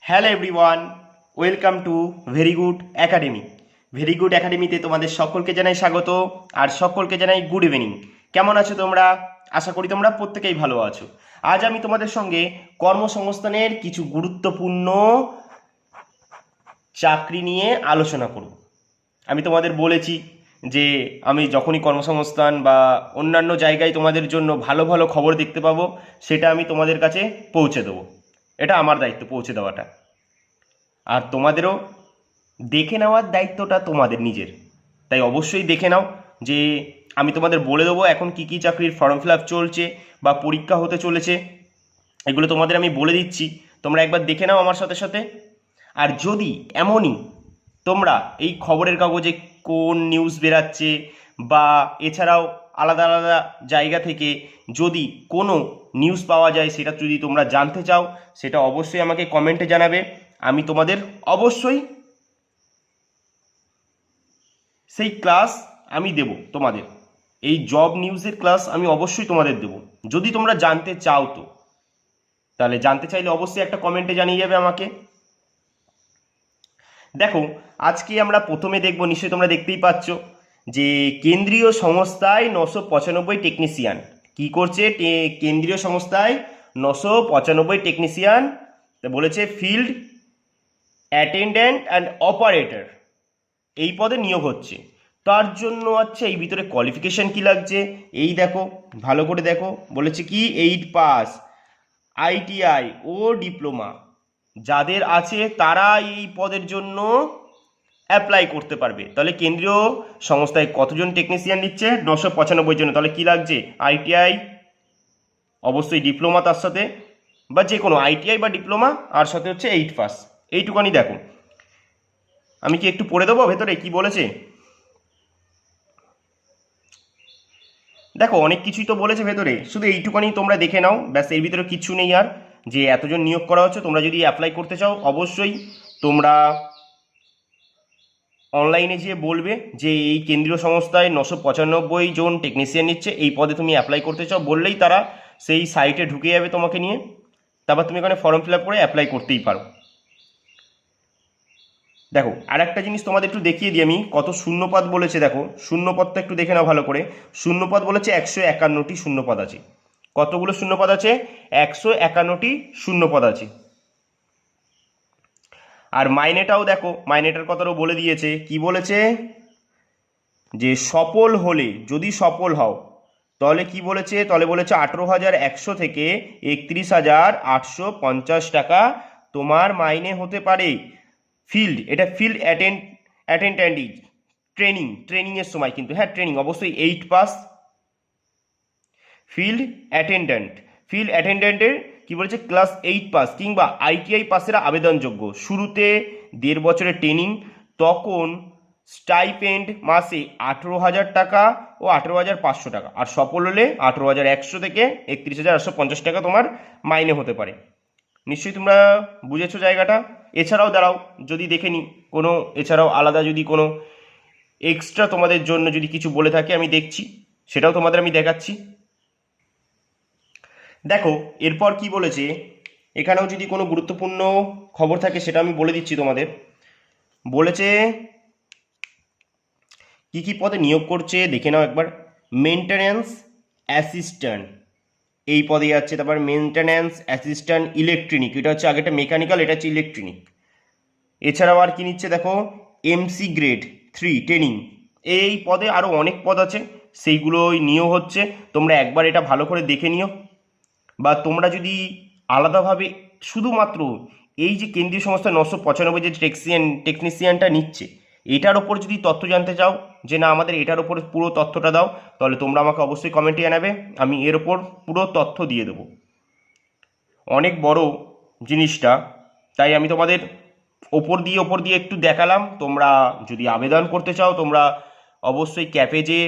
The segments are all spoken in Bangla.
Hello everyone, welcome to very good academy. Very good একাডেমিতে তোমাদের সকলকে জানাই স্বাগত আর সকলকে জানাই গুড ইভিনিং। কেমন আছো তোমরা? আশা করি তোমরা প্রত্যেকেই ভালো আছো। আজ আমি তোমাদের সঙ্গে কর্মসংস্থানের কিছু গুরুত্বপূর্ণ চাকরি নিয়ে আলোচনা করব। আমি তোমাদের বলেছি যে আমি যখনই কর্মসংস্থান বা অন্যান্য জায়গায় তোমাদের জন্য ভালো ভালো খবর দেখতে পাবো, সেটা আমি তোমাদের কাছে পৌঁছে দেবো। এটা আমার দায়িত্ব পৌঁছে দেওয়াটা। আর তোমাদেরও দেখে নেওয়ার দায়িত্বটা তোমাদের নিজের। তাই অবশ্যই দেখে নাও যে আমি তোমাদের বলে দেবো এখন কি কি চাকরির ফর্ম ফিল আপ চলছে বা পরীক্ষা হতে চলেছে, এগুলো তোমাদের আমি বলে দিচ্ছি। তোমরা একবার দেখে নাও আমার সাথে সাথে। আর যদি এমনই তোমরা এই খবরের কাগজে কোন নিউজ বেরাচ্ছে বা এছাড়াও আলাদা আলাদা জায়গা থেকে যদি কোনো নিউজ পাওয়া যায়, সেটা যদি তোমরা জানতে চাও, সেটা অবশ্যই আমাকে কমেন্টে জানাবে। আমি তোমাদের অবশ্যই সেই ক্লাস আমি দেব। তোমাদের এই জব নিউজের ক্লাস আমি অবশ্যই তোমাদের দেব, যদি তোমরা জানতে চাও। তো তাহলে জানতে চাইলে অবশ্যই একটা কমেন্টে জানিয়ে যাবে আমাকে। দেখো, আজকে আমরা প্রথমে দেখব, নিশ্চয়ই তোমরা দেখতেই পাচ্ছ যে কেন্দ্রীয় সংস্থায় 995 টেকনিশিয়ান কি করছে। কেন্দ্রীয় সংস্থায় 995 টেকনিশিয়ান বলেছে ফিল্ড অ্যাটেন্ডেন্ট অ্যান্ড অপারেটর এই পদে নিয়োগ হচ্ছে। তার জন্য আচ্ছা এই ভিতরে কোয়ালিফিকেশন কি লাগছে এই দেখো, ভালো করে দেখো। বলেছে কি 8 পাস, আইটিআই ও ডিপ্লোমা যাদের আছে তারা এই পদের জন্য অ্যাপ্লাই করতে পারবে। তাহলে কেন্দ্রীয় সংস্থায় কতজন টেকনিশিয়ান নিচ্ছে? 995 জন। তাহলে কি লাগছে? আইটিআই, অবশ্যই ডিপ্লোমা তার সাথে, বা যে কোনো আইটিআই বা ডিপ্লোমা, আর সাথে হচ্ছে 8 পাস। এইটুকানি দেখো। আমি কি একটু পড়ে দেবো ভেতরে কি বলেছে? দেখো, অনেক কিছুই তো বলেছে ভেতরে, শুধু এইটুকানি তোমরা দেখে নাও, ব্যাস। এর ভিতরে কিচ্ছু নেই আর, যে এতজন নিয়োগ করা হচ্ছে। তোমরা যদি অ্যাপ্লাই করতে চাও অবশ্যই তোমরা অনলাইনে যেয়ে বলবে যে এই কেন্দ্রীয় সংস্থায় 995 জন টেকনিশিয়ান নিচ্ছে, এই পদে তুমি অ্যাপ্লাই করতে চাও, বললেই তারা সেই সাইটে ঢুকে যাবে তোমাকে নিয়ে। তারপর তুমি এখানে ফর্ম ফিল আপ করে অ্যাপ্লাই করতেই পারো। দেখো, আর একটা জিনিস তোমাদের একটু দেখিয়ে দিই আমি, কত শূন্যপদ বলেছে। দেখো, শূন্যপদটা একটু দেখে নাও ভালো করে। শূন্যপদ বলেছে 151টি শূন্যপদ আছে। কতগুলো শূন্যপদ আছে? 151টি শূন্যপদ আছে। আর মাইনেটাও দেখো, মাইনেটার কথাটাও বলে দিয়েছে। কি বলেছে? যে সফল হলে, যদি সফল হও, তাহলে কি বলেছে? তাহলে বলেছে 18,100 থেকে 31,850 টাকা তোমার মাইনে হতে পারে। ফিল্ড, এটা ফিল্ড অ্যাটেন্ডেন্ট ট্রেনিংয়ের সময় কিন্তু, হ্যাঁ ট্রেনিং অবশ্যই 8 পাস। ফিল্ড অ্যাটেন্ডেন্টের কি বলেছে? ক্লাস 8 পাস কিংবা আইটিআই পাসের আবেদনযোগ্য। শুরুতে 1.5 বছরের ট্রেনিং, তখন স্টাইপেন্ড মাসে 18,000 টাকা ও 18,500 টাকা। আর সফল হলে 18,100 থেকে 31,850 টাকা তোমার মাইনে হতে পারে। নিশ্চয়ই তোমরা বুঝেছো জায়গাটা। এছাড়াও দাঁড়াও, যদি দেখে নিই কোনো এছাড়াও আলাদা যদি কোনো এক্সট্রা তোমাদের জন্য যদি কিছু বলে থাকে, আমি দেখছি, সেটাও তোমাদের আমি দেখাচ্ছি। দেখো, এরপর কি বলেছে, এখানেও যদি কোনো গুরুত্বপূর্ণ খবর থাকে সেটা আমি বলে দিচ্ছি তোমাদের। বলেছে কি কি পদে নিয়োগ করছে দেখে নাও একবার। মেনটেন্যান্স অ্যাসিস্ট্যান্ট এই পদে যাচ্ছে। তারপর মেনটেন্যান্স অ্যাসিস্ট্যান্ট ইলেকট্রনিক, এটা হচ্ছে আগেটা মেকানিক্যাল, এটা হচ্ছে ইলেকট্রনিক। এছাড়াও আর কি নিচ্ছে দেখো, এমসি গ্রেড 3 ট্রেনিং, এই পদে আরও অনেক পদ আছে, সেইগুলোই নিয়োগ হচ্ছে। তোমরা একবার এটা ভালো করে দেখে নিও। বা তোমরা যদি আলাদাভাবে শুধুমাত্র এই যে কেন্দ্রীয় সংস্থা 995 যে টেকনিশিয়ানটা নিচ্ছে, এটার ওপর যদি তথ্য জানতে চাও, যে না আমাদের এটার ওপর পুরো তথ্যটা দাও, তাহলে তোমরা আমাকে অবশ্যই কমেন্টে জানাবে, আমি এর ওপর পুরো তথ্য দিয়ে দেবো। অনেক বড় জিনিসটা, তাই আমি তোমাদের ওপর দিয়ে একটু দেখালাম। তোমরা যদি আবেদন করতে চাও, তোমরা অবশ্যই ক্যাপে যেয়ে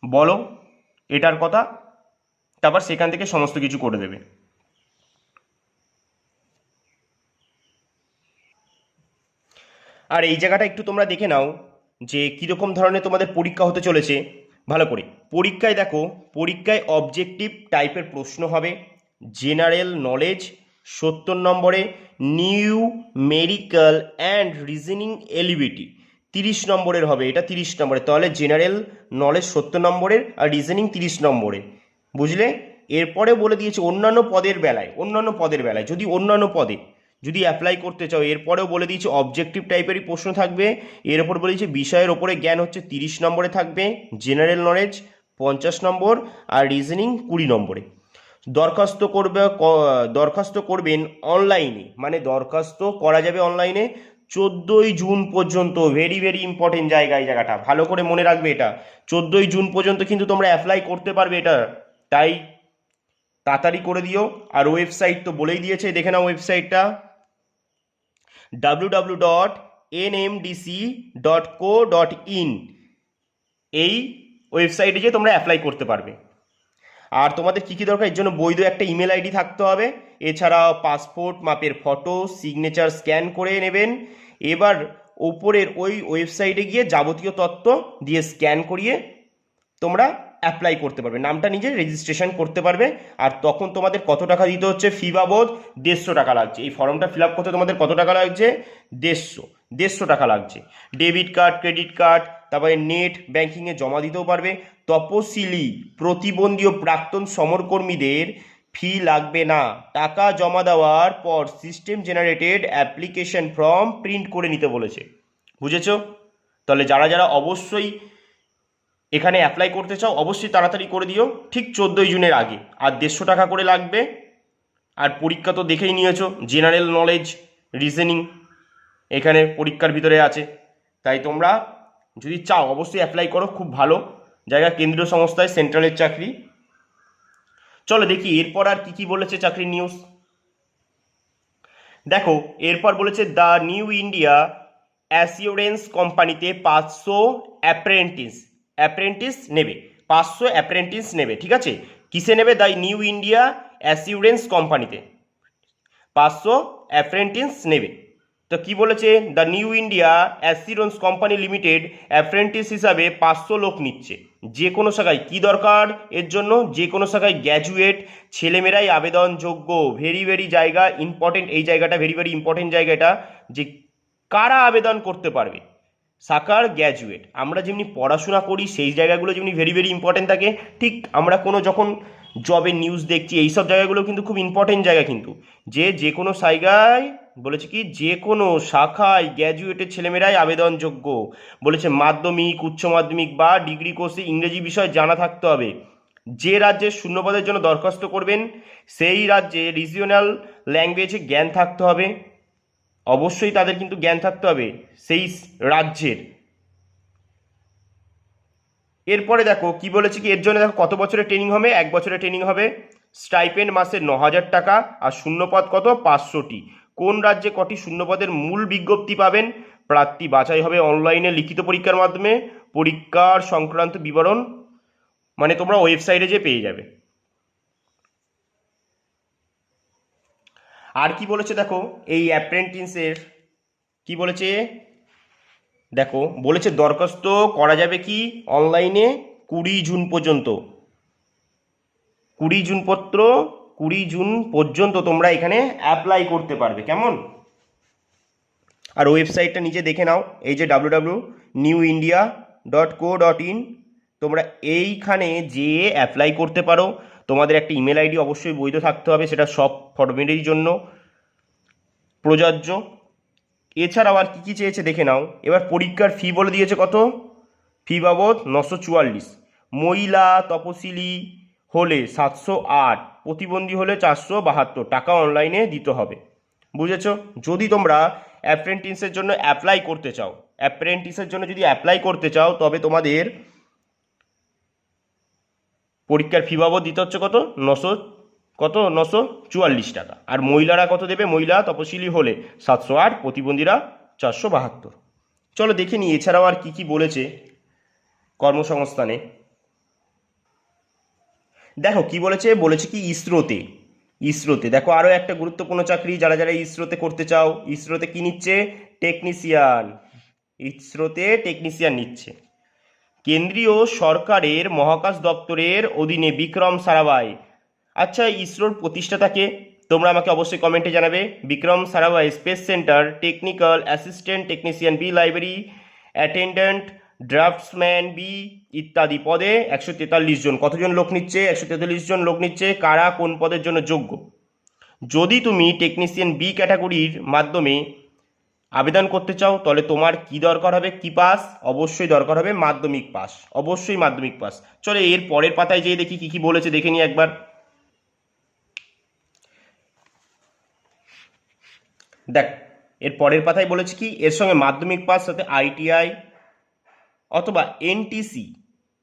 বলো এটার কথা, তারপর সেখান থেকে সমস্ত কিছু করে দেবে। আর এই জায়গাটা একটু তোমরা দেখে নাও যে কীরকম ধরনের তোমাদের পরীক্ষা হতে চলেছে ভালো করে। পরীক্ষায় দেখো, পরীক্ষায় অবজেক্টিভ টাইপের প্রশ্ন হবে, জেনারেল নলেজ, 70 নম্বরে নিউমেরিক্যাল অ্যান্ড রিজনিং এলিবিলিটি 30 নম্বরের হবে, এটা 30 নম্বরে। তাহলে জেনারেল নলেজ 70 নম্বরের আর রিজনিং 30 নম্বরে, বুঝলে? এরপরে বলে দিয়েছে অন্যান্য পদের বেলায়, যদি অন্যান্য পদে যদি অ্যাপ্লাই করতে চাও, এরপরেও বলে দিয়েছে অবজেক্টিভ টাইপেরই প্রশ্ন থাকবে। এর ওপর বলে দিয়েছে বিষয়ের ওপরে জ্ঞান হচ্ছে 30 নম্বরে থাকবে, জেনারেল নলেজ 50 নম্বর আর রিজনিং 20 নম্বরে। দরখাস্ত করবেন অনলাইনে, মানে দরখাস্ত করা যাবে অনলাইনে 14ই জুন পর্যন্ত। ভেরি ভেরি ইম্পর্টেন্ট জায়গাটা ভালো করে মনে রাখবে, এটা 14ই জুন পর্যন্ত কিন্তু তোমরা অ্যাপ্লাই করতে পারবে এটা, তাই তাড়াতাড়ি করে দিও। আর ওয়েবসাইট তো বলেই দিয়েছে, দেখে নাও ওয়েবসাইটটা www.nmdc.co.in, এই ওয়েবসাইটে যে তোমরা অ্যাপ্লাই করতে পারবে। আর তোমাদের কী কী দরকার, এর জন্য বৈধ একটা ইমেল আইডি থাকতে হবে, এছাড়া পাসপোর্ট মাপের ফটো, সিগনেচার স্ক্যান করে নেবেন। এবার ওপরের ওই ওয়েবসাইটে গিয়ে যাবতীয় তথ্য দিয়ে স্ক্যান করিয়ে তোমরা অ্যাপ্লাই করতে পারবে, নামটা নিজে রেজিস্ট্রেশন করতে পারবে। আর তখন তোমাদের কত টাকা দিতে হচ্ছে, ফি বাবদ 150 টাকা লাগছে। এই ফর্মটা ফিল আপ করতে তোমাদের কত টাকা লাগছে, 150 টাকা লাগছে। ডেবিট কার্ড, ক্রেডিট কার্ড, তারপরে নেট ব্যাংকিংয়ে জমা দিতেও পারবে। তপশিলি প্রতিবন্ধী ও প্রাক্তন সমরকর্মীদের ফি লাগবে না, টাকা জমা দেওয়ার পর system generated application form print করে নিতে বলেছে, বুঝেছো? তাহলে যারা যারা অবশ্যই এখানে অ্যাপ্লাই করতে চাও অবশ্যই তাড়াতাড়ি করে দিও, ঠিক 14ই জুনের আগে। আর 150 টাকা করে লাগবে। আর পরীক্ষা তো দেখেই নিয়েছো, জেনারেল নলেজ রিজনিং এখানে পরীক্ষার ভিতরে আছে, তাই তোমরা যদি চাও অবশ্যই অ্যাপ্লাই করো, খুব ভালো জায়গা, কেন্দ্রীয় সংস্থায় সেন্ট্রালের চাকরি। চলো দেখি এরপর আর কি কি বলেছে চাকরির নিউজ। দেখো এরপর বলেছে দ্য নিউ ইন্ডিয়া অ্যাসিওরেন্স কোম্পানিতে 500 অ্যাপ্রেন্টিস নেবে, 500 অ্যাপ্রেন্টিস নেবে, ঠিক আছে? কিসে নেবে? দ্য নিউ ইন্ডিয়া অ্যাসিওরেন্স কোম্পানিতে 500 অ্যাপ্রেন্টিস নেবে। তো কি বলেছে, the new India assurance company limited apprentice হিসাবে 500 লোক নিচ্ছে। যে কোনো শাখায়, কি দরকার এর জন্য, যে কোনো শাখায় গ্র্যাজুয়েট ছেলেমেয়েরাই আবেদনযোগ্য। ভেরি ভেরি জায়গা ইম্পর্টেন্ট, এই জায়গাটা ভেরি ভেরি ইম্পর্টেন্ট জায়গা এটা, যে কারা আবেদন করতে পারবে, শাখার গ্র্যাজুয়েট। আমরা যেমনি পড়াশোনা করি সেই জায়গাগুলো যেমনি ভেরি ভেরি ইম্পর্টেন্ট থাকে, ঠিক আমরা কোনো যখন জবের নিউজ দেখছি এইসব জায়গাগুলো কিন্তু খুব ইম্পর্টেন্ট জায়গা, কিন্তু যে কোনো জায়গায় বলেছে কি, যে কোনো শাখায় গ্র্যাজুয়েটের ছেলেমেয়েরাই আবেদনযোগ্য। বলেছে মাধ্যমিক, উচ্চ মাধ্যমিক বা ডিগ্রি কোর্সে ইংরেজি বিষয় জানা থাকতে হবে। যে রাজ্যে শূন্যপদের জন্য দরখাস্ত করবেন সেই রাজ্যে রিজিওনাল ল্যাঙ্গুয়েজে জ্ঞান থাকতে হবে, অবশ্যই তাদের কিন্তু জ্ঞান থাকতে হবে সেই রাজ্যের। এরপরে দেখো কি বলেছে কি, এর জন্য দেখো কত বছরের ট্রেনিং হবে, 1 বছরের ট্রেনিং হবে। স্টাইপেন্ড মাসে 9,000 টাকা, আর শূন্যপদ কত, 500টি। কোন রাজ্যে কটি শূন্যপদের মূল বিজ্ঞপ্তি পাবেন, প্রার্থী বাছাই হবে অনলাইনে লিখিত পরীক্ষার মাধ্যমে। পরীক্ষার সংক্রান্ত বিবরণ মানে তোমরা ওয়েবসাইটে যে পেয়ে যাবে। আর কি বলেছে দেখো, এই অ্যাপ্রেন্টিসের কি বলেছে দেখো, বলেছে দরখাস্ত করা যাবে কি অনলাইনে 20 জুন পর্যন্ত। 20 জুন পর্যন্ত তোমরা এখানে অ্যাপ্লাই করতে পারবে, কেমন? আর ওয়েবসাইটটা নিজে দেখে নাও, এই যে www.newindia.co.in, তোমরা এইখানে যে অ্যাপ্লাই করতে পারো। তোমাদের একটা ইমেল আইডি অবশ্যই বৈধ থাকতে হবে, সেটা সব ফর্মেটের জন্য প্রযোজ্য। এছাড়াও আর কী কী চেয়েছে দেখে নাও। এবার পরীক্ষার ফি বলে দিয়েছে কত, ফি বাবদ 944, মহিলা তপশিলি হলে 708, প্রতিবন্ধী হলে 472 টাকা অনলাইনে দিতে হবে, বুঝেছো? যদি তোমরা অ্যাপ্রেন্টিসের জন্য অ্যাপ্লাই করতে চাও তবে তোমাদের পরীক্ষার ফি বাবদ দিতে হচ্ছে কত, 944 টাকা। আর মহিলারা কত দেবে, মহিলা তপশিলি হলে 708, প্রতিবন্ধীরা 472। চলো দেখে নিই এছাড়াও আর কি কি বলেছে কর্মসংস্থানে। দেখো কি বলেছে কি ইসরোতে দেখো আরও একটা গুরুত্বপূর্ণ চাকরি, যারা যারা ইসরোতে করতে চাও। ইসরোতে কি নিচ্ছে, টেকনিশিয়ান নিচ্ছে। কেন্দ্রীয় সরকারের মহাকাশ দপ্তরের অধীনে বিক্রম সারাভাই। আচ্ছা ইসরোর প্রতিষ্ঠাতাকে, তোমরা আমাকে অবশ্যই কমেন্টে জানাবে। Vikram Sarabhai space centre technical assistant technician B, library attendant, draftsman B ইত্যাদি পদে 143 জন। কতজন লোক নিচ্ছে? 143 জন লোক নিচ্ছে। কারা কোন পদের জন্য যোগ্য? যদি তুমি টেকনিশিয়ান বি ক্যাটাগরির মাধ্যমে আবেদন করতে চাও তাহলে তোমার কি দরকার হবে? কি পাস? অবশ্যই দরকার হবে মাধ্যমিক পাস, অবশ্যই মাধ্যমিক পাস। চলো এর পরের পাতায় যেয়ে দেখি কি কি বলেছে, দেখে নিই একবার। দেখ, এর পরের পাতায় বলেছে কি, এর সঙ্গে মাধ্যমিক পাস সাথে আইটিআই অথবা এনটিসি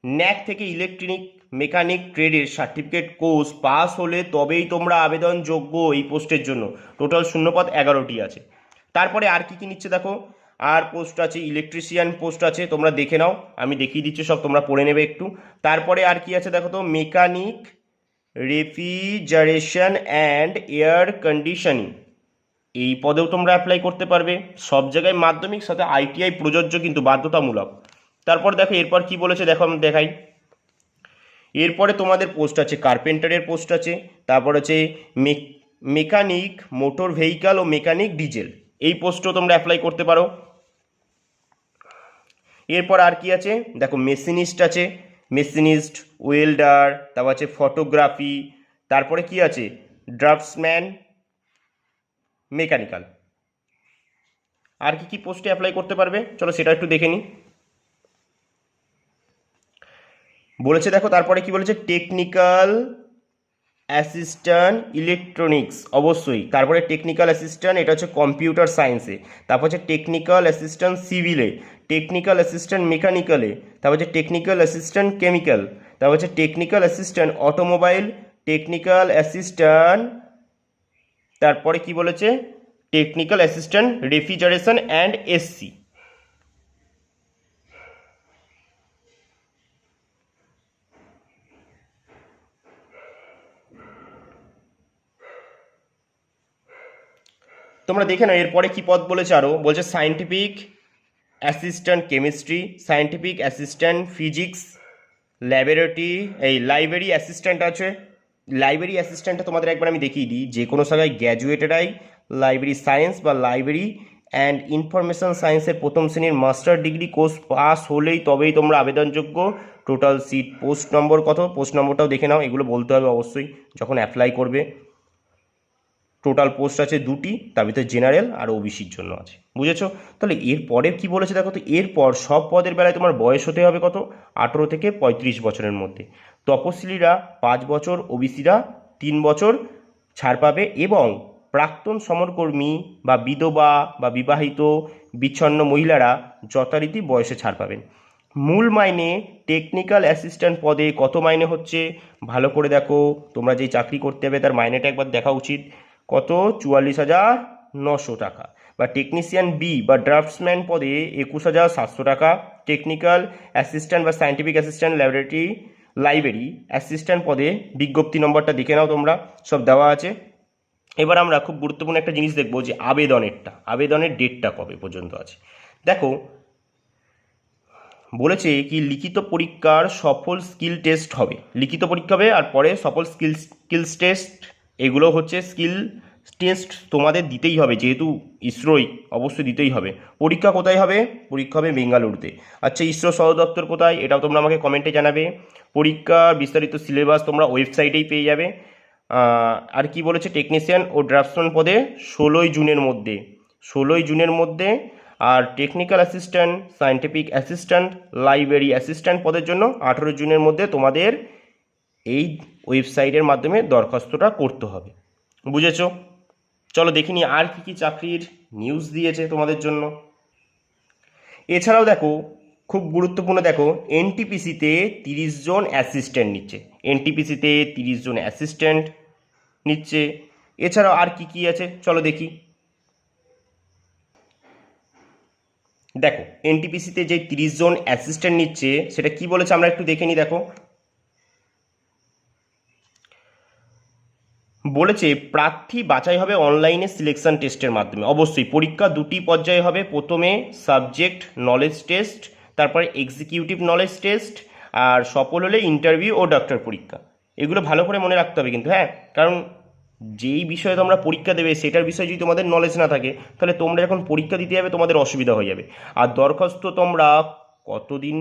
ন্যাক থেকে ইলেকট্রনিক মেকানিক ট্রেডের সার্টিফিকেট কোর্স পাস হলে তবেই তোমরা আবেদন যোগ্য এই পোস্টের জন্য। টোটাল শূন্যপদ 11টি আছে। তারপরে আর কি কি নিচ্ছে দেখো, আর পোস্ট আছে, ইলেকট্রিশিয়ান পোস্ট আছে, তোমরা দেখে নাও, আমি দেখিয়ে দিচ্ছি সব, তোমরা পড়ে নেবে একটু। তারপরে আর কি আছে দেখো তো, mechanic refrigeration and air conditioning, এই পদেও তোমরা অ্যাপ্লাই করতে পারবে। সব জায়গায় মাধ্যমিক সাথে আইটিআই প্রযোজ্য, কিন্তু বাধ্যতামূলক। তারপর দেখো এরপর কি বলেছে, দেখো আমি দেখাই। এরপরে তোমাদের পোস্ট আছে কার্পেন্টারের পোস্ট আছে, তারপর আছে মেকানিক মোটর ভেহিক্যাল ও মেকানিক ডিজেল, এই পোস্টও তোমরা অ্যাপ্লাই করতে পারো। এরপর আর কি আছে দেখো, মেশিনিস্ট আছে, মেশিনিস্ট, ওয়েল্ডার, তারপর আছে ফটোগ্রাফি, তারপরে কি আছে ড্রাফটসম্যান, মেকানিক্যাল। আর কি কি পোস্টে অ্যাপ্লাই করতে পারবে চলো সেটা একটু দেখে নিই। বলেছে দেখো, তারপরে কি বলেছে, টেকনিক্যাল অ্যাসিস্ট্যান্ট ইলেকট্রনিক্স, অবশ্যই। তারপরে টেকনিক্যাল অ্যাসিস্ট্যান্ট, এটা হচ্ছে কম্পিউটার সায়েন্সে। তারপর হচ্ছে টেকনিক্যাল অ্যাসিস্ট্যান্ট সিভিলে, টেকনিক্যাল অ্যাসিস্ট্যান্ট মেকানিক্যালে, তারপর হচ্ছে টেকনিক্যাল অ্যাসিস্ট্যান্ট কেমিক্যাল, তারপর হচ্ছে technical assistant automobile, technical assistant, তারপরে কি বলেছে, technical assistant refrigeration and SC. তোমরা দেখে নাও এরপরে কি পদ বলেছে, আরও বলছে scientific assistant chemistry, scientific assistant physics, laboratory, এই লাইব্রেরি অ্যাসিস্ট্যান্ট আছে। লাইব্রেরি অ্যাসিস্ট্যান্টটা তোমাদের একবার আমি দেখিয়ে দিই, যে কোনো জায়গায় গ্র্যাজুয়েটেডাই লাইব্রেরি সায়েন্স বা লাইব্রেরি অ্যান্ড ইনফরমেশন সায়েন্সের প্রথম শ্রেণীর মাস্টার ডিগ্রি কোর্স পাস হলেই তবেই তোমরা আবেদনযোগ্য। টোটাল সিট, পোস্ট নম্বর কত, পোস্ট নম্বরটাও দেখে নাও, এগুলো বলতে হবে অবশ্যই যখন অ্যাপ্লাই করবে। টোটাল পোস্ট আছে 2টি, তার ভিতরে জেনারেল আর ওবিসির জন্য আছে, বুঝেছো? তাহলে এর পরে কি বলেছে দেখো তো, এরপর সব পদের বেলায় তোমার বয়স হতে হবে কত, 18 থেকে 35 বছরের মধ্যে। তপশিলিরা 5 বছর, ওবিসিরা 3 বছর ছাড় পাবে, এবং প্রাক্তন সমরকর্মী বা বিধবা বা বিবাহিত বিচ্ছন্ন মহিলারা যথারীতি বয়সে ছাড় পাবেন। মূল মাইনে টেকনিক্যাল অ্যাসিস্ট্যান্ট পদে কত মাইনে হচ্ছে ভালো করে দেখো, তোমরা যেই চাকরি করতে হবে তার মাইনেটা একবার দেখা উচিত। কত, 44,900 টাকা। বা টেকনিশিয়ান বি বা ড্রাফটসম্যান পদে 21,700 টাকা। টেকনিক্যাল অ্যাসিস্ট্যান্ট বা সায়েন্টিফিক অ্যাসিস্ট্যান্ট লাইব্রেরি অ্যাসিস্ট্যান্ট পদে বিজ্ঞপ্তি নম্বরটা দেখে নাও তোমরা, সব দেওয়া আছে। এবার আমরা খুব গুরুত্বপূর্ণ একটা জিনিস দেখবো, যে আবেদনের ডেটটা কবে পর্যন্ত আছে। দেখো বলেছে কি, লিখিত পরীক্ষার সফল স্কিল টেস্ট হবে, লিখিত পরীক্ষা হবে, আর পরে সফল স্কিলস টেস্ট, এগুলো হচ্ছে স্কিল টেস্ট তোমাদের দিতেই হবে, যেহেতু ইসরোই অবশ্যই দিতেই হবে। পরীক্ষা কোথায় হবে? পরীক্ষা হবে বেঙ্গালুরুতে। আচ্ছা, ইসরো সদর দপ্তর কোথায়, এটাও তোমরা আমাকে কমেন্টে জানাবে। পরীক্ষার বিস্তারিত সিলেবাস তোমরা ওয়েবসাইটেই পেয়ে যাবে। আর কি বলেছে, টেকনিশিয়ান ও ড্রাফটসম্যান পদে 16ই জুনের মধ্যে, আর technical assistant, scientific assistant, library assistant পদের জন্য 18 জুনের মধ্যে তোমাদের এই ওয়েবসাইটের মাধ্যমে দরখাস্তটা করতে হবে, বুঝেছো? চলো দেখে নিই আর কি কি চাকরির নিউজ দিয়েছে তোমাদের জন্য। এছাড়াও দেখো খুব গুরুত্বপূর্ণ, দেখো এনটিপিসিতে 30 জন অ্যাসিস্ট্যান্ট নিচ্ছে, এনটিপিসিতে 30 জন অ্যাসিস্ট্যান্ট নিচ্ছে। এছাড়াও আর কি কি আছে চলো দেখি। দেখো এনটিপিসিতে যে 30 জন অ্যাসিস্ট্যান্ট নিচ্ছে সেটা কি বলেছে আমরা একটু দেখে নিই। দেখো বলেছে প্রার্থী বাছাই হবে অনলাইনে সিলেকশন টেস্টের মাধ্যমে। অবশ্যই পরীক্ষা 2টি পর্যায়ে হবে, প্রথমে সাবজেক্ট নলেজ টেস্ট, তারপরে এক্সিকিউটিভ নলেজ টেস্ট, আর সফল হলে ইন্টারভিউ ও ডক্টর পরীক্ষা। এগুলো ভালো করে মনে রাখতে হবে কিন্তু, হ্যাঁ, কারণ যেই বিষয়ে তোমরা পরীক্ষা দেবে সেটার বিষয়ে যদি তোমাদের নলেজ না থাকে, তাহলে তোমরা যখন পরীক্ষা দিতে যাবে তোমাদের অসুবিধা হয়ে যাবে। আর দরখাস্ত তোমরা কতদিন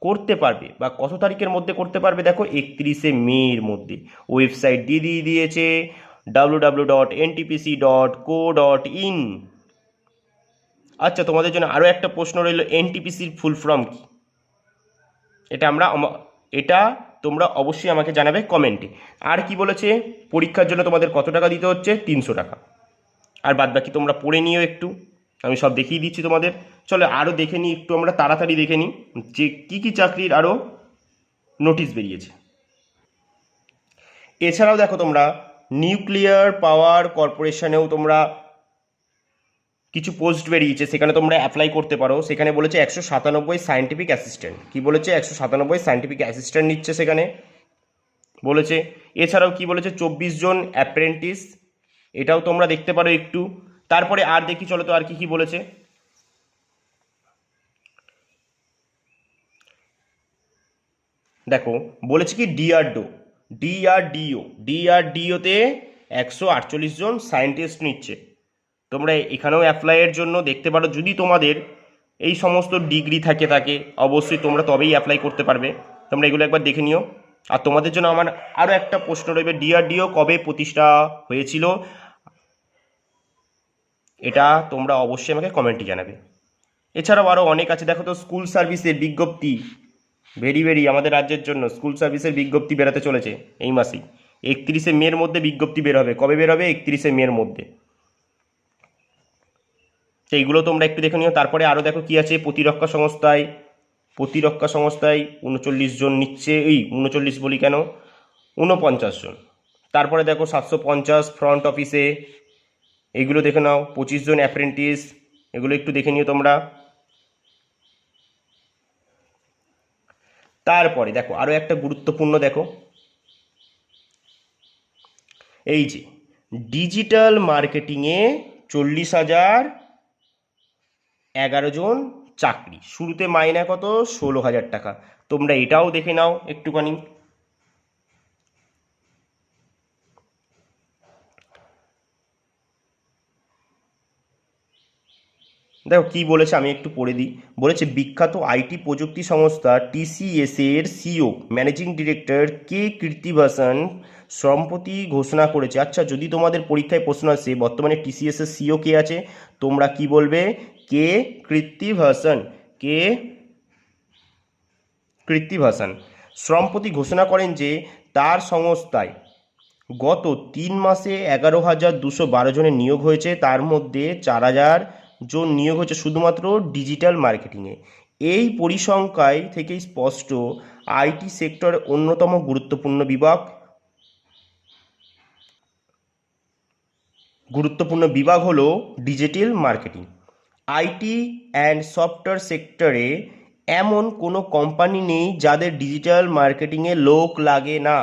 করতে পারবে বা কত তারিখের মধ্যে করতে পারবে, দেখো 31শে মের মধ্যে ওয়েবসাইট দিয়ে দিয়েছে www.ntpc.co.in। আচ্ছা, তোমাদের জন্য আরও একটা প্রশ্ন রইল, এনটিপিসির ফুল ফর্ম কি? এটা এটা তোমরা অবশ্যই আমাকে জানাবে কমেন্টে। আর কি বলেছে, পরীক্ষার জন্য তোমাদের কত টাকা দিতে হচ্ছে, 300 টাকা। আর বাদ বাকি তোমরা পড়ে নিও একটু, আমি সব দেখিয়ে দিচ্ছি তোমাদের। চলো আরও দেখে নিই একটু, আমরা তাড়াতাড়ি দেখে নিই যে কী কী চাকরির আরও নোটিশ বেরিয়েছে। এছাড়াও দেখো তোমরা নিউক্লিয়ার পাওয়ার কর্পোরেশনেও তোমরা কিছু পোস্ট বেরিয়েছে, সেখানে তোমরা অ্যাপ্লাই করতে পারো। সেখানে বলেছে 197 সায়েন্টিফিক অ্যাসিস্ট্যান্ট। কি বলেছে, 197 সায়েন্টিফিক অ্যাসিস্ট্যান্ট নিচ্ছে সেখানে বলেছে। এছাড়াও কি বলেছে, 24 জন অ্যাপ্রেন্টিস, এটাও তোমরা দেখতে পারো একটু। তারপরে আর দেখি চলো তো আর কি কি বলেছে। দেখো বলেছে কি, ডিআরডিওতে 148 জন সায়েন্টিস্ট নিচ্ছে। তোমরা এখানেও অ্যাপ্লাইয়ের জন্য দেখতে পারো, যদি তোমাদের এই সমস্ত ডিগ্রি থাকে অবশ্যই তোমরা তবেই অ্যাপ্লাই করতে পারবে। তোমরা এগুলো একবার দেখে নিও। আর তোমাদের জন্য আমার আরও একটা প্রশ্ন রইবে, ডিআরডিও কবে প্রতিষ্ঠা হয়েছিল, এটা তোমরা অবশ্যই আমাকে কমেন্টে জানাবে। এছাড়াও আরও অনেক আছে, দেখো তো স্কুল সার্ভিসের বিজ্ঞপ্তি, ভেরি আমাদের রাজ্যের জন্য স্কুল সার্ভিসের বিজ্ঞপ্তি বেরোতে চলেছে এই মাসেই। 31শে মের মধ্যে বিজ্ঞপ্তি বের হবে। কবে বের হবে, 31শে মের মধ্যে। তো এইগুলো তোমরা একটু দেখে নিও। তারপরে আরও দেখো কি আছে, প্রতিরক্ষা সংস্থায় 39 জন নিচ্ছে, 39 বলি কেন, 49 জন। তারপরে দেখো 750 ফ্রন্ট অফিসে, এইগুলো দেখে নাও। 25 জন অ্যাপ্রেন্টিস, এগুলো একটু দেখে নিও তোমরা। তারপরে দেখো আরও একটা গুরুত্বপূর্ণ, দেখো এই যে ডিজিটাল মার্কেটিংয়ে 40,011 জন চাকরি, শুরুতে মাইনে কত, 16,000 টাকা। তোমরা এটাও দেখে নাও একটুখানি। দেখো কি বলেছে, আমি একটু পড়ে দিই। বলেছে বিখ্যাত আইটি প্রযুক্তি সংস্থা টিসিএস এর সিও ম্যানেজিং ডিরেক্টর কে কীর্তিবাসন সম্প্রতি ঘোষণা করেছে। আচ্ছা, যদি তোমাদের পরীক্ষায় প্রশ্ন আসে বর্তমানে টিসিএস এর সিও কে আছে, তোমরা কি বলবে, কে কীর্তিবাসন। কে কীর্তিবাসন সম্প্রতি ঘোষণা করেন যে তার সংস্থায় গত 3 মাসে 11,212 জনের নিয়োগ হয়েছে। তার মধ্যে 4,000 জন নিয়োগ হয়েছে শুধুমাত্র ডিজিটাল মার্কেটিংয়ে। এই পরিসংখ্যায় থেকেই স্পষ্ট, আইটি সেক্টরের অন্যতম গুরুত্বপূর্ণ বিভাগ হলো digital marketing. IT and software সেক্টরে এমন কোনো কোম্পানি নেই যাদের ডিজিটাল মার্কেটিংয়ে লোক লাগে না।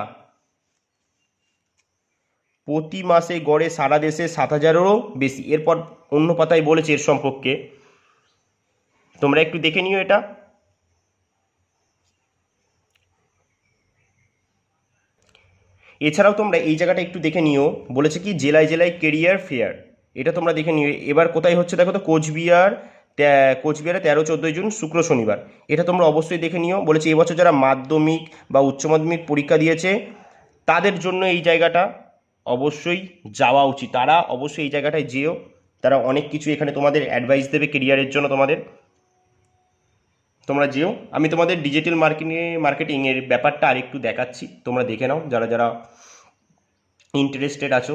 প্রতি মাসে গড়ে সারা দেশে 7,000-এরও বেশি। এরপর অন্য পাতায় বলেছে এর সম্পর্কে, তোমরা একটু দেখে নিও এটা। এছাড়াও তোমরা এই জায়গাটা একটু দেখে নিও, বলেছে কি জেলায় জেলায় কেরিয়ার ফেয়ার, এটা তোমরা দেখে নিও। এবার কোথায় হচ্ছে দেখো তো, কোচবিহারে 13-14 জুন শুক্র শনিবার, এটা তোমরা অবশ্যই দেখে নিও। বলেছে এবছর যারা মাধ্যমিক বা উচ্চ মাধ্যমিক পরীক্ষা দিয়েছে তাদের জন্য এই জায়গাটা অবশ্যই যাওয়া উচিত, তারা অবশ্যই এই জায়গাটায় যেও। তারা অনেক কিছু এখানে তোমাদের অ্যাডভাইস দেবে কেরিয়ারের জন্য তোমাদের, তোমরা যেও। আমি তোমাদের ডিজিটাল মার্কেটিংয়ের ব্যাপারটা আর একটু দেখাচ্ছি, তোমরা দেখে নাও যারা যারা ইন্টারেস্টেড আছো।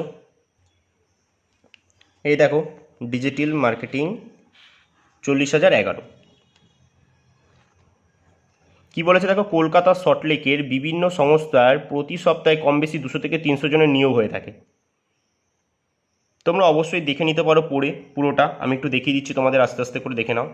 এই দেখো ডিজিটাল মার্কেটিং 40,011। কি বলেছে দেখো, কলকাতা সল্টলেকের বিভিন্ন সংস্থার প্রতি সপ্তাহে কম বেশি 200 থেকে 300 জনের নিয়োগ হয়ে থাকে। তোমরা অবশ্যই দেখে নিতে পারো পড়ে পুরোটা, আমি একটু দেখিয়ে দিচ্ছি তোমাদের, আস্তে আস্তে করে দেখে নাও।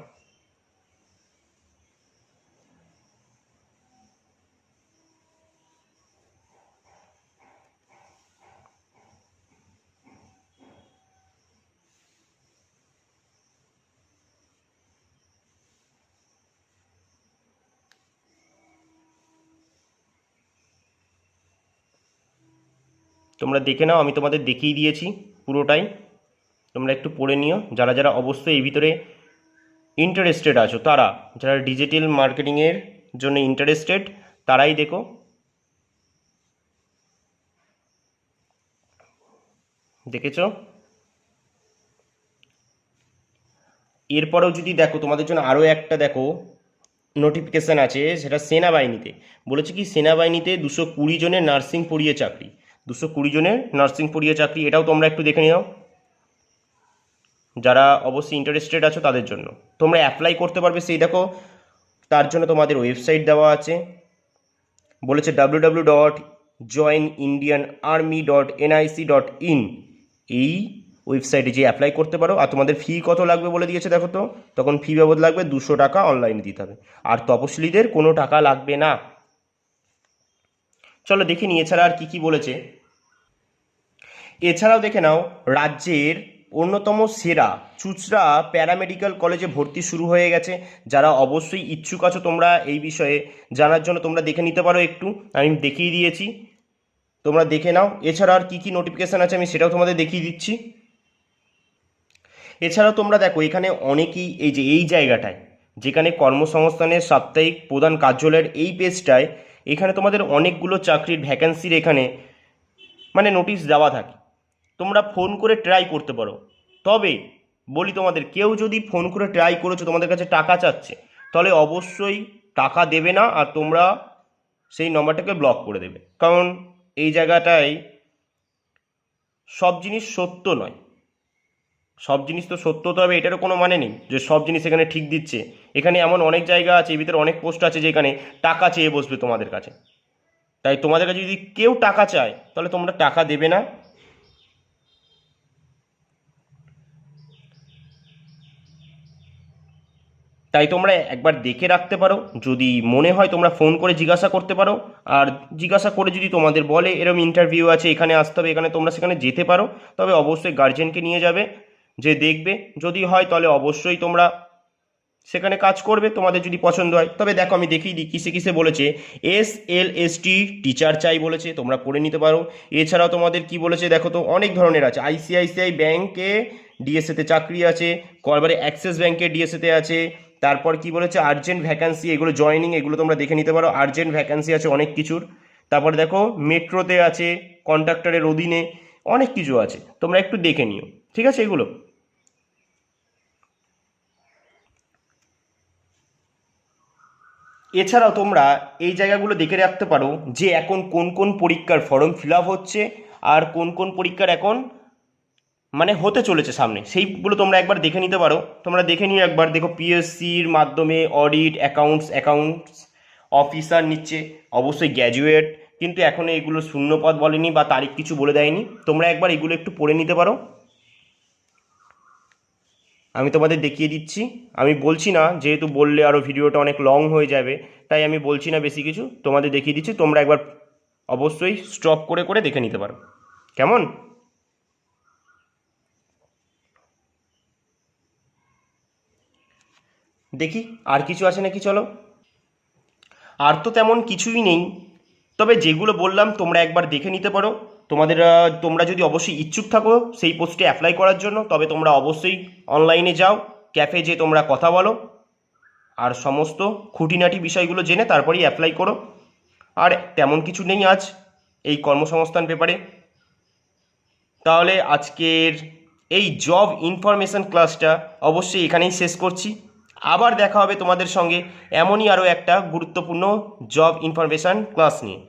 তোমরা দেখে নাও, আমি তোমাদের দেখিয়ে দিয়েছি পুরোটাই, তোমরা একটু পড়ে নিও। যারা যারা অবশ্যই এই ভিতরে ইন্টারেস্টেড আছো, তারা যারা ডিজিটাল মার্কেটিংয়ের জন্য ইন্টারেস্টেড তারাই দেখো। দেখেছো? এরপরেও যদি দেখো তোমাদের জন্য আরও একটা দেখো নোটিফিকেশান আছে, সেটা সেনাবাহিনীতে বলেছে কি, সেনাবাহিনীতে 220 জনের নার্সিং পড়িয়ে চাকরি, 220 জনের নার্সিং পড়িয়ে চাকরি, এটাও তোমরা একটু দেখে নিও যারা অবশ্যই ইন্টারেস্টেড আছো তাদের জন্য। তোমরা অ্যাপ্লাই করতে পারবে সেই দেখো, তার জন্য তোমাদের ওয়েবসাইট দেওয়া আছে, বলেছে www.joinindianarmy.nic.in, এই ওয়েবসাইটে যে অ্যাপ্লাই করতে পারো। আর তোমাদের ফি কত লাগবে বলে দিয়েছে দেখো তো, তখন ফি বাবদ লাগবে 200 টাকা, অনলাইনে দিতে হবে। আর তপশিলীদের কোনো টাকা লাগবে না। চলো দেখে নি এছাড়া আর কি কি বলেছে। এছাড়াও দেখে নাও, রাজ্যের অন্যতম সেরা চুঁচড়া প্যারামেডিক্যাল কলেজে ভর্তি শুরু হয়ে গেছে। যারা অবশ্যই ইচ্ছুক আছো তোমরা এই বিষয়ে জানার জন্য, তোমরা দেখে নিতে পারো একটু, আমি দেখিয়ে দিয়েছি, তোমরা দেখে নাও। এছাড়া আর কী কী নোটিফিকেশান আছে আমি সেটাও তোমাদের দেখিয়ে দিচ্ছি। এছাড়াও তোমরা দেখো এখানে অনেকেই এই যে এই জায়গাটায়, যেখানে কর্মসংস্থানের সাপ্তাহিক প্রধান কার্যালয়ের এই পেজটায়, এখানে তোমাদের অনেকগুলো চাকরির ভ্যাকেন্সির এখানে মানে নোটিশ দেওয়া থাকে। তোমরা ফোন করে ট্রাই করতে পারো। তবে বলি তোমাদের, কেউ যদি ফোন করে ট্রাই করেছো, তোমাদের কাছে টাকা চাচ্ছে, তাহলে অবশ্যই টাকা দেবে না, আর তোমরা সেই নম্বরটাকে ব্লক করে দেবে। কারণ এই জায়গাটায় সব জিনিস সত্য নয়, সব জিনিস তো সত্য হতে হবে এটারও কোনো মানে নেই যে সব জিনিস এখানে ঠিক দিচ্ছে। এখানে এমন অনেক জায়গা আছে, এর ভিতরে অনেক পোস্ট আছে যেখানে টাকা চেয়ে বসবে তোমাদের কাছে। তাই তোমাদের কাছে যদি কেউ টাকা চায় তাহলে তোমরা টাকা দেবে না। তাই তোমরা একবার দেখে রাখতে পারো, যদি মনে হয় তোমরা ফোন করে জিজ্ঞাসা করতে পারো। আর জিজ্ঞাসা করে যদি তোমাদের বলে এরকম ইন্টারভিউ আছে, এখানে আসতে হবে, এখানে তোমরা সেখানে যেতে পারো। তবে অবশ্যই গার্জেনকে নিয়ে যাবে, যে দেখবে, যদি হয় তাহলে অবশ্যই তোমরা সেখানে কাজ করবে তোমাদের যদি পছন্দ হয়। তবে দেখো আমি দেখিয়ে দিই কিসে কিসে বলেছে। SLST টিচার চাই বলেছে, তোমরা পড়ে নিতে পারো। এছাড়াও তোমাদের কি বলেছে দেখো তো, অনেক ধরনের আছে। ICICI ব্যাংকে ডিএসএতে চাকরি আছে, করবারে অ্যাক্সিস ব্যাংকে ডিএসএতে আছে। তারপর কি বলেছে, আর্জেন্ট ভ্যাকান্সি, এগুলো জয়েনিং, এগুলো তোমরা দেখে নিতে পারো। আর্জেন্ট ভ্যাকান্সি আছে অনেক কিছুর। তারপরে দেখো মেট্রোতে আছে, কন্ট্রাক্টরের অধীনে, অনেক কিছু আছে, তোমরা একটু দেখে নিও, ঠিক আছে এগুলো। এছাড়াও তোমরা এই জায়গাগুলো দেখে রাখতে পারো যে এখন কোন কোন পরীক্ষার ফর্ম ফিল আপ হচ্ছে, আর কোন কোন পরীক্ষার এখন মানে হতে চলেছে সামনে, সেইগুলো তোমরা একবার দেখে নিতে পারো। তোমরা দেখে নিও একবার, দেখো পিএসসির মাধ্যমে অডিট অ্যাকাউন্টস অফিসার নিচ্ছে, অবশ্যই গ্র্যাজুয়েট, কিন্তু এখনও এগুলো শূন্যপদ বলেনি বা তারিখ কিছু বলে দেয়নি। তোমরা একবার এগুলো একটু পড়ে নিতে পারো, আমি তোমাদের দেখিয়ে দিচ্ছি। আমি বলছি না, যেহেতু বললে আরও ভিডিওটা অনেক লং হয়ে যাবে, তাই আমি বলছি না বেশি কিছু, তোমাদের দেখিয়ে দিচ্ছি। তোমরা একবার অবশ্যই স্টপ করে করে দেখে নিতে পারো, কেমন? দেখি আর কিছু আছে নাকি, চলো। আর তো তেমন কিছুই নেই, তবে যেগুলো বললাম তোমরা একবার দেখে নিতে পারো। তোমরা যদি অবশ্যই ইচ্ছুক থাকো সেই পোস্টে অ্যাপ্লাই করার জন্য, তবে তোমরা অবশ্যই অনলাইনে যাও, ক্যাফে যে তোমরা কথা বলো, আর সমস্ত খুঁটিনাটি বিষয়গুলো জেনে তারপরেই অ্যাপ্লাই করো। আর তেমন কিছু নেই আজ এই কর্মসংস্থান পেপারে। তাহলে আজকের এই জব ইনফরমেশন ক্লাসটা অবশ্যই এখানেই শেষ করছি। আবার দেখা হবে তোমাদের সঙ্গে এমনই আরও একটা গুরুত্বপূর্ণ জব ইনফরমেশান ক্লাস নিয়ে।